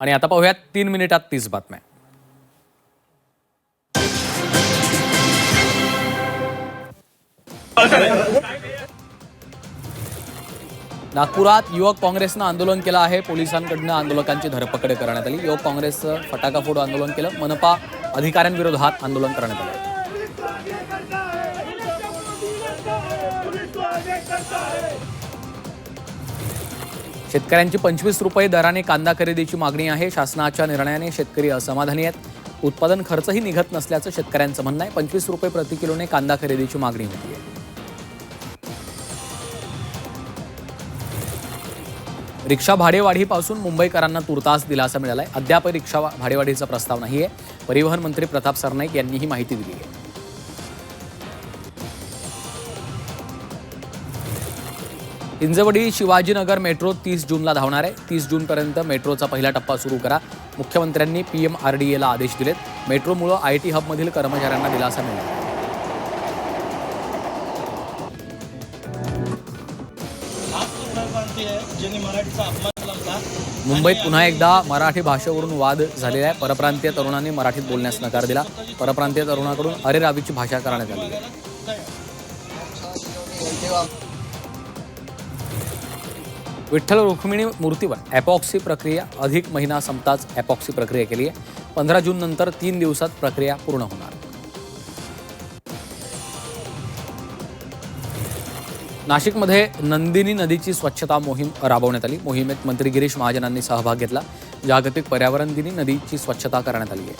आणि आता पाहूयात 3 मिनिटात 30 बातम्या. नागपुरात युवक काँग्रेसनं आंदोलन केलं आहे. पोलिसांकडून आंदोलकांची धरपकड करण्यात आली. युवक काँग्रेसचं फटाका फोडून आंदोलन केलं. मनपा अधिकाऱ्यांविरोधात आंदोलन करण्यात आलं. शेतकऱ्यांची 25 रुपये दराने कांदा खरेदीची मागणी आहे. शासनाच्या निर्णयाने शेतकरी असमाधानी आहेत. उत्पादन खर्चही निघत नसल्याचं शेतकऱ्यांचं म्हणणं आहे. 25 रुपये प्रति किलोने कांदा खरेदीची मागणी होती आहे. रिक्षा भाडेवाढीपासून मुंबईकरांना तुर्तास दिलासा मिळाला आहे. अद्याप रिक्षा भाडेवाढीचा प्रस्ताव नाही आहे. परिवहन मंत्री प्रताप सरनाईक यांनी ही माहिती दिली आहे. हिंजवडी शिवाजीनगर मेट्रो 30 जूनला धावणार आहे. 30 जूनपर्यंत मेट्रोचा पहिला टप्पा सुरू करा. मुख्यमंत्र्यांनी PMRDAला आदेश दिलेत. मेट्रोमुळे IT हबमधील कर्मचाऱ्यांना दिलासा मिळणार. मुंबईत पुन्हा एकदा मराठी भाषेवरून वाद झालेला आहे. परप्रांतीय तरुणांनी मराठीत बोलण्यास नकार दिला. परप्रांतीय तरुणाकडून अरेरावीची भाषा करण्यात आली आहे. विठ्ठल रुक्मिणी मूर्तीवर ॲपॉक्सी प्रक्रिया अधिक महिना संपताच ॲपॉक्सी प्रक्रिया केली आहे. 15 जून नंतर 3 दिवसात प्रक्रिया पूर्ण होणार. नाशिकमध्ये नंदिनी नदीची स्वच्छता मोहीम राबवण्यात आली. मोहिमेत मंत्री गिरीश महाजनांनी सहभाग घेतला. जागतिक पर्यावरण दिनी नदीची स्वच्छता करण्यात आली आहे.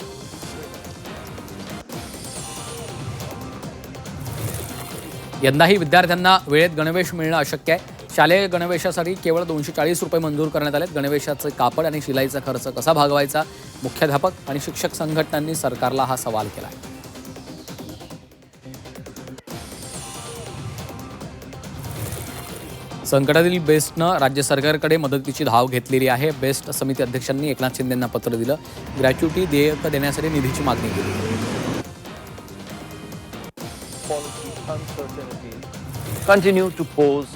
यंदाही विद्यार्थ्यांना वेळेत गणवेश मिळणं अशक्य आहे. शालेय गणवेशासाठी केवळ 240 रुपये मंजूर करण्यात आलेत. गणवेशाचे कापड आणि शिलाईचा खर्च कसा भागवायचा? मुख्याध्यापक आणि शिक्षक संघटनांनी सरकारला हा सवाल केला आहे. संकटातील बेस्टनं राज्य सरकारकडे मदतीची धाव घेतलेली आहे. बेस्ट समिती अध्यक्षांनी एकनाथ शिंदेंना पत्र दिलं. ग्रॅच्युटी देयक देण्यासाठी निधीची मागणी केली.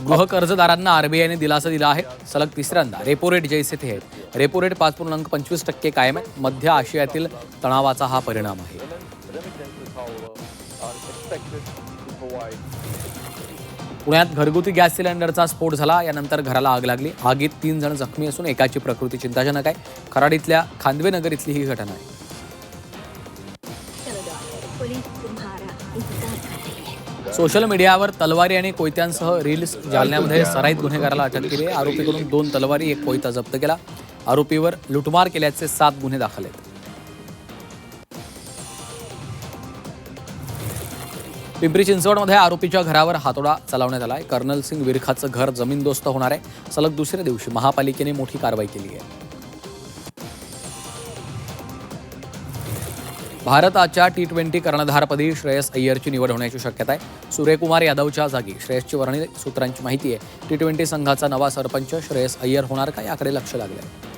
गृह कर्जदारांना RBIने दिलासा दिला आहे. सलग तिसऱ्यांदा रेपो रेट जैसे थे आहेत. रेपो रेट 5.25% कायम आहे. मध्य आशियातील तणावाचा हा परिणाम आहे. पुण्यात घरगुती गॅस सिलेंडरचा स्फोट झाला. यानंतर घराला आग लागली. आगीत 3 जण जखमी असून एकाची प्रकृती चिंताजनक आहे. कराडीतल्या खांदवेनगर इथली ही घटना आहे. सोशल मीडियावर तलवारी आणि कोयत्यांसह रील्स जालन्यामध्ये सराईत गुन्हेगाराला अटक केली आहे. आरोपीकडून 2 तलवारी 1 कोयता जप्त केला. आरोपीवर लुटमार केल्याचे 7 गुन्हे दाखल आहेत. पिंपरी चिंचवडमध्ये आरोपीच्या घरावर हातोडा चालवण्यात आला आहे. कर्नल सिंग विरखाचं घर जमीनदोस्त होणार आहे. सलग दुसऱ्या दिवशी महापालिकेने मोठी कारवाई केली आहे. भारताच्या T20 कर्णधारपदी श्रेयस अय्यरची निवड होण्याची शक्यता आहे. सूर्यकुमार यादवच्या जागी श्रेयसची वर्णी सूत्रांची माहिती आहे. T20 संघाचा नवा सरपंच श्रेयस अय्यर होणार का याकडे लक्ष लागले आहे.